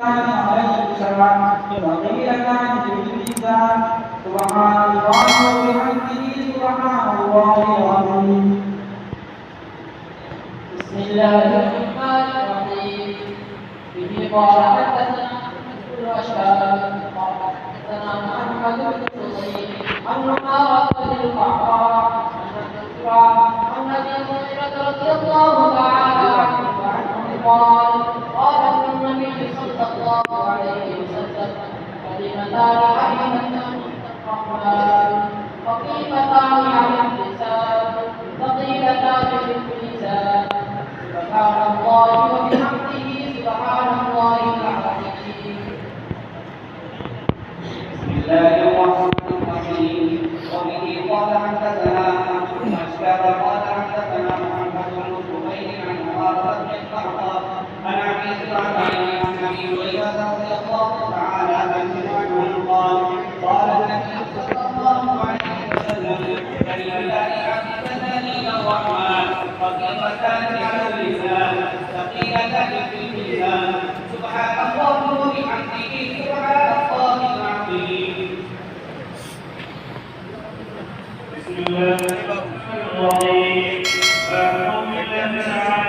عليه السلام وقيل كان بالميزان سبحان الله وبحمده سبحان الله العظيم. بسم الله الرحمن الرحيم. به قال حدثنا احمد بن رشاد قال حدثنا محمد بن حسين عن عمارة بن القعقاع عن ابي هريرة رضي الله تعالى عنه قال قال النبي صلى الله عليه وسلم كلمتان حبيبتان الرحمن خفيفتان على اللسان ثقيلتان في الميزان سبحان الله وبحمده سبحان الله العظيم. بسم الله الرحمن الرحيم. وبه قال حدثنا ابن اشكال قال حدثنا محمد بن سهيل عن عمارة بن القعقاع عن ابي سعد عن ابي هريرة رضي الله تعالى عنه قال قال النبي صلى الله عليه وسلم كلمتان حبيبتان الى الرحمن خفيفتان على اللسان ثقيلتان في الميزان سبحان الله وبحمده سبحان الله العظيم. بسم الله الرحمن الرحيم. أعوذ بالله